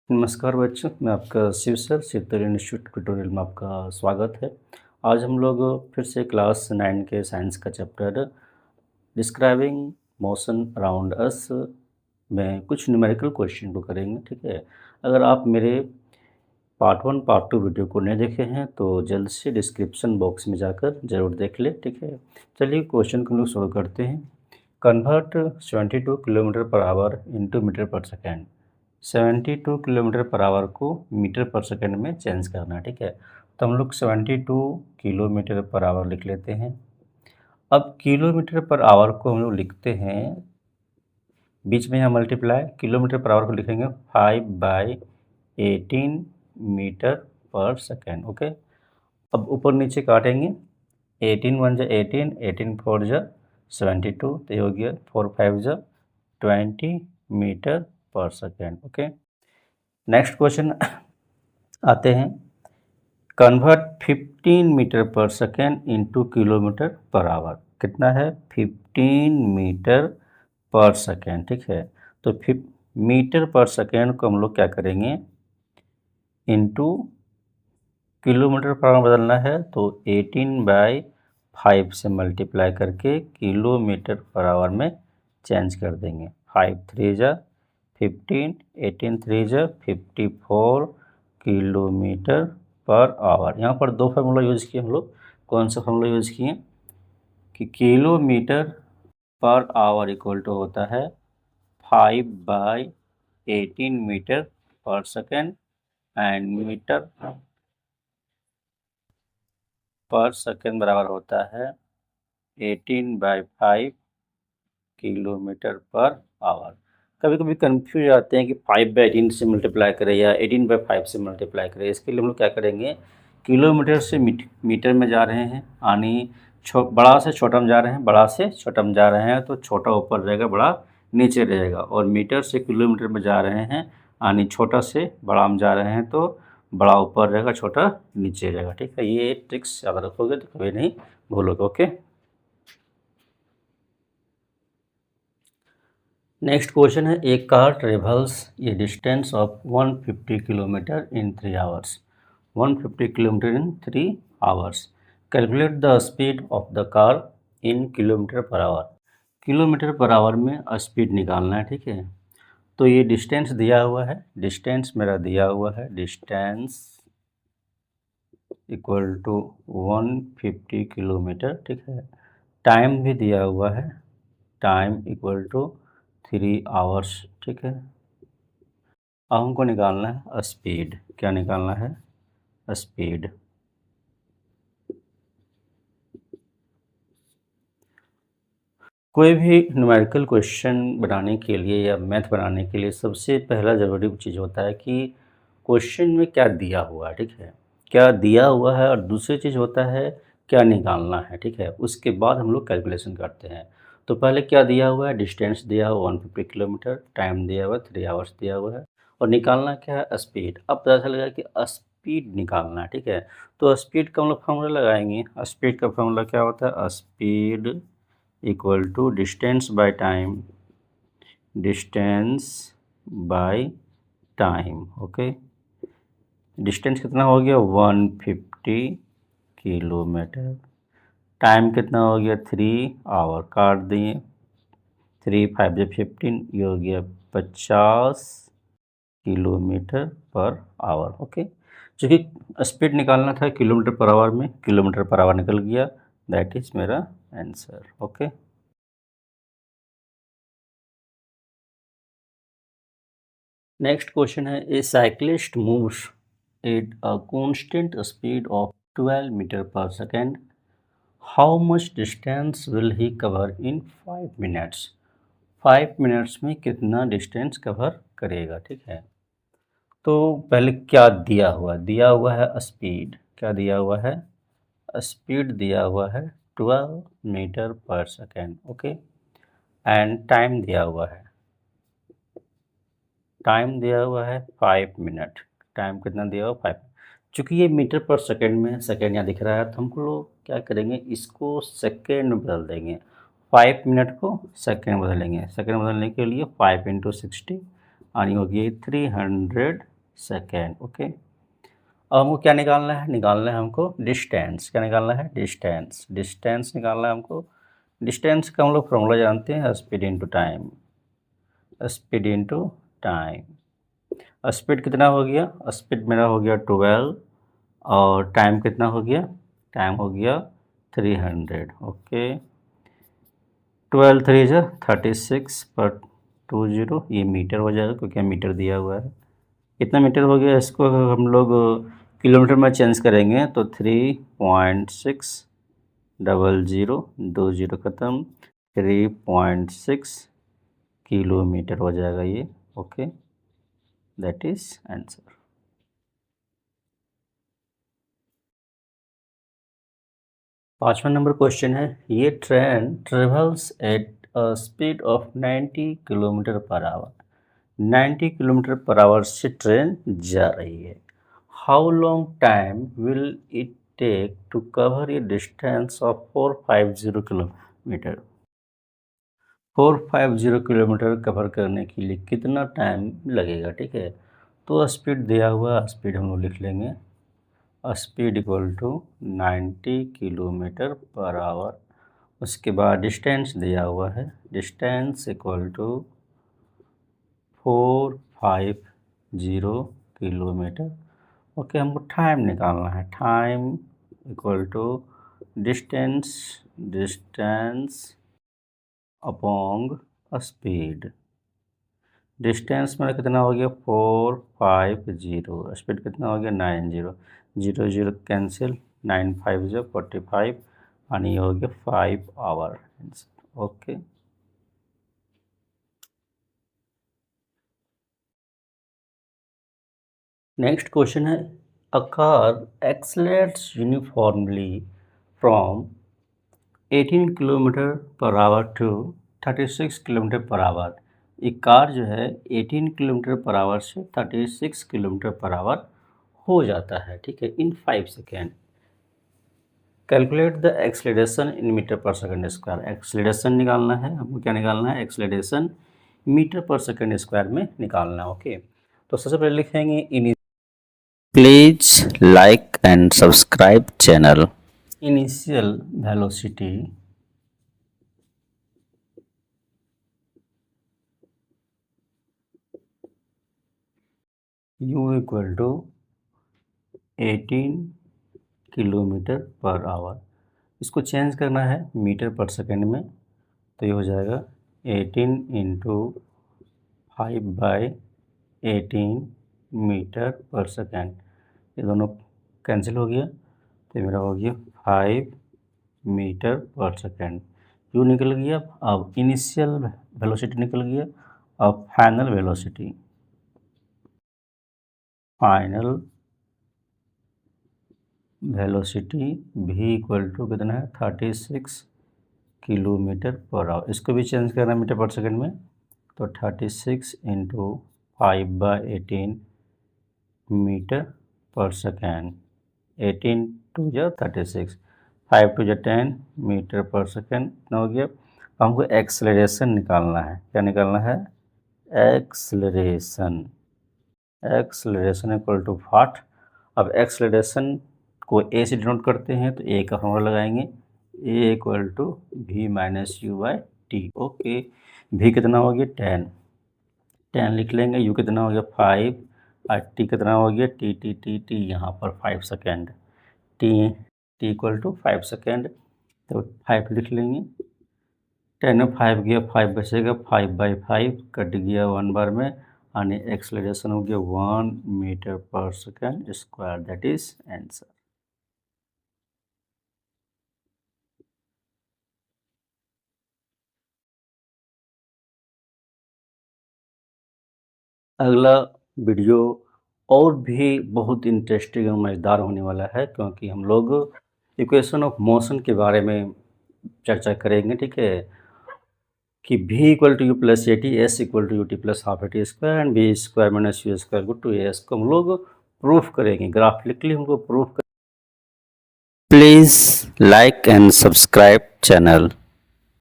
नमस्कार बच्चों, मैं आपका शिव सर शीतल इंस्टीट्यूट ट्यूटोरियल में आपका स्वागत है। आज हम लोग फिर से क्लास 9 के साइंस का chapter describing motion around us में कुछ न्यूमेरिकल क्वेश्चन को करेंगे। ठीक है, अगर आप मेरे पार्ट 1 पार्ट 2 वीडियो को नहीं देखे हैं तो जल्द से डिस्क्रिप्शन बॉक्स में जाकर ज़रूर देख लें। ठीक है, चलिए क्वेश्चन को हम लोग शुरू करते हैं। Convert 72 kilometre per hour into metre per second. 72 kilometre per hour को मीटर पर सेकेंड में चेंज करना है। ठीक है, तो हम लोग 72 किलोमीटर पर आवर लिख लेते हैं। अब किलोमीटर पर आवर को हम लोग लिखते हैं, बीच में यहाँ मल्टीप्लाई, किलोमीटर पर आवर को लिखेंगे 5/18 मीटर पर सेकेंड। ओके, अब ऊपर नीचे काटेंगे, 18 1 जा 18, 18 4 जा 72, तो ये हो गया 4 5 जा 20 metre per second. Okay, next question आते हैं। Convert 15 metre per second into kilometre per our. कितना है? 15 मीटर पर सेकेंड। ठीक है, तो मीटर पर सेकेंड को हम लोग क्या करेंगे, इंटू किलोमीटर पर आवर बदलना है तो 18/5 से मल्टीप्लाई करके किलोमीटर पर आवर में चेंज कर देंगे। 5 3 जा 15, 18 3 जा 54 किलोमीटर पर आवर। यहाँ पर दो फार्मूला यूज़ किए हम लोग। कौन सा फार्मूला यूज़ किए कि kilometre per our equal to होता है 5/18 metre per second and metre per second बराबर होता है 18/5 किलोमीटर पर आवर। कभी कभी कन्फ्यूज आते हैं कि 5/18 से मल्टीप्लाई करें या 18/5 से मल्टीप्लाई करें। इसके लिए हम लोग क्या करेंगे, किलोमीटर से मीटर में जा रहे हैं, यानी बड़ा से छोटा में जा रहे हैं, बड़ा से छोटा में जा रहे हैं तो छोटा ऊपर रहेगा, बड़ा नीचे रहेगा। और मीटर से किलोमीटर में जा रहे हैं, यानी छोटा से बड़ा में जा रहे हैं तो बड़ा ऊपर रहेगा, छोटा नीचे रहेगा। ठीक है, ये ट्रिक्स याद रखोगे तो कभी नहीं भूलोगे। ओके, नेक्स्ट क्वेश्चन है। एक car travels A distance of 150 kilometre in 3 hours. 150 kilometre in 3 hours. Calculate the speed of the car in kilometre per our. Kilometre per our में स्पीड निकालना है। ठीक है, तो ये डिस्टेंस दिया हुआ है, डिस्टेंस मेरा दिया हुआ है, डिस्टेंस इक्वल टू 150 किलोमीटर। ठीक है, टाइम भी दिया हुआ है, टाइम इक्वल टू 3 आवर्स। ठीक है, अब हमको निकालना है स्पीड। क्या निकालना है? स्पीड। कोई भी न्यूमेरिकल क्वेश्चन बनाने के लिए या मैथ बनाने के लिए सबसे पहला ज़रूरी चीज़ होता है कि क्वेश्चन में क्या दिया हुआ है। ठीक है, क्या दिया हुआ है, और दूसरी चीज़ होता है क्या निकालना है। ठीक है, उसके बाद हम लोग कैलकुलेशन करते हैं। तो पहले क्या दिया हुआ है, डिस्टेंस दिया हुआ 150 किलोमीटर, टाइम दिया हुआ 3 आवर्स दिया हुआ है, और निकालना क्या है, स्पीड। अब पता चलेगा कि स्पीड निकालना है। ठीक है, तो स्पीड का हम लोग फॉर्मूला लगाएंगे। स्पीड का फॉर्मूला क्या होता है, speed equal to distance by time, distance by time. Okay, distance कितना हो गया, 150 किलोमीटर, टाइम कितना हो गया, 3 आवर, काट दिए, 3 5 जब 15, ये हो गया 50 किलोमीटर पर आवर। ओके, चूँकि स्पीड निकालना था किलोमीटर पर आवर में, किलोमीटर पर आवर निकल गया, दैट इज़ मेरा आंसर। ओके, नेक्स्ट क्वेश्चन है। A cyclist moves at a constant speed of 12 metre per second. How much distance will he cover in 5 minutes. 5 minutes में कितना distance cover करेगा। ठीक है, तो पहले क्या दिया हुआ है स्पीड। क्या दिया हुआ है, स्पीड दिया हुआ है 12 metre per second. Okay, and time दिया हुआ है, टाइम दिया हुआ है 5 मिनट। टाइम कितना दिया हुआ, 5। चूँकि ये मीटर पर सेकेंड में सेकेंड यहाँ दिख रहा है, तो हमको लोग क्या करेंगे, इसको सेकेंड में बदल देंगे। 5 मिनट को सेकेंड में बदलेंगे। सेकेंड बदलने के लिए 5 × 60 आनी होगी 300 सेकेंड। ओके, अब हमको क्या निकालना है? निकालना है हमको डिस्टेंस। क्या निकालना है? डिस्टेंस। डिस्टेंस निकालना है हमको। डिस्टेंस का हम लोग फॉर्मूला जानते हैं, speed into time. Speed into time. Speed कितना हो गया? स्पीड मेरा हो गया 12 और टाइम कितना हो गया? टाइम हो गया 300। ओके, 12 3 जा 36 पर 20, ये मीटर हो जाएगा क्योंकि मीटर दिया हुआ है। कितना मीटर हो गया? इसको अगर हम लोग किलोमीटर में चेंज करेंगे तो 3.600, 20 ख़त्म, 3.6 किलोमीटर हो जाएगा ये। Okay, that is answer. पाँचवा नंबर क्वेश्चन है, ये train travels at a speed of 90 kilometre per hour. 90 kilometre per hour से ट्रेन जा रही है। How long time will it take to cover a distance of 450 kilometre. 450 kilometre cover करने के लिए कितना टाइम लगेगा? ठीक है, तो स्पीड दिया हुआ, स्पीड हम लोग लिख लेंगे। Speed equal to 90 kilometre per hour. उसके बाद डिस्टेंस दिया हुआ है, distance equal to 450 kilometre. Okay, हमको टाइम निकालना है। Time equal to distance upon speed. Distance मेरा कितना हो गया? 450। स्पीड कितना हो गया? 90। 0 0 कैंसिल, 9 5 जो 45 और ये हो गया 5 आवर। ओके, नेक्स्ट क्वेश्चन है, a car accelerates uniformly from 18 kilometre per hour to 36 kilometre per hour. एक कार जो है 18 किलोमीटर पर आवर से 36 किलोमीटर पर आवर हो जाता है, ठीक है, in 5 second. Calculate the acceleration in metre per second square. Acceleration निकालना है हमको। क्या निकालना है? Acceleration metre per second square में निकालना है। ओके, तो सबसे पहले लिखेंगे इन। Please like and subscribe channel. Initial velocity u equal to 18 kilometre per hour. इसको चेंज करना है मीटर पर सेकेंड में, तो ये हो जाएगा 18 इंटू 5/18 मीटर पर सेकेंड। ये दोनों कैंसिल हो गया, तो मेरा हो गया 5 मीटर पर सेकेंड। यू निकल गया। अब इनिशियल वेलोसिटी निकल गया। अब final velocity, v equal to कितना है? 36 किलोमीटर पर आवर। इसको भी चेंज करना है मीटर पर सेकेंड में, तो 36 इंटू 5/18 मीटर पर सेकेंड। 18 2 जा 36, 5 2 जा 10 मीटर पर सेकेंड कितना हो गया। हमको एक्सलरेशन निकालना है। क्या निकालना है? एक्सलरेशन। एक्सलरेशन इक्वल टू वाट। अब एक्सलरेशन को ए से डिनोट करते हैं, तो ए का फॉर्मूला लगाएंगे, a equal to v minus u by t. Okay, v कितना हो गया? 10 लिख लेंगे। यू कितना हो गया? 5 और टी कितना हो गया? टी टी टी टी यहाँ पर 5 सेकेंड। टी इक्वल टू 5 सेकेंड, तो 5 लिख लेंगे। 10 में 5 गया, 5 बचेगा, 5/5 कट गया 1 बार में, यानी एक्सलरेशन हो गया 1 metre per second square. That is answer. अगला वीडियो और भी बहुत इंटरेस्टिंग और मज़ेदार होने वाला है, क्योंकि हम लोग इक्वेशन ऑफ मोशन के बारे में चर्चा करेंगे, ठीक है, कि v equal to U plus A T, S equal to U T plus half A T square and B square minus U square equal to S को हम लोग प्रूफ करेंगे, ग्राफिकली हमको proof. Please like and subscribe channel.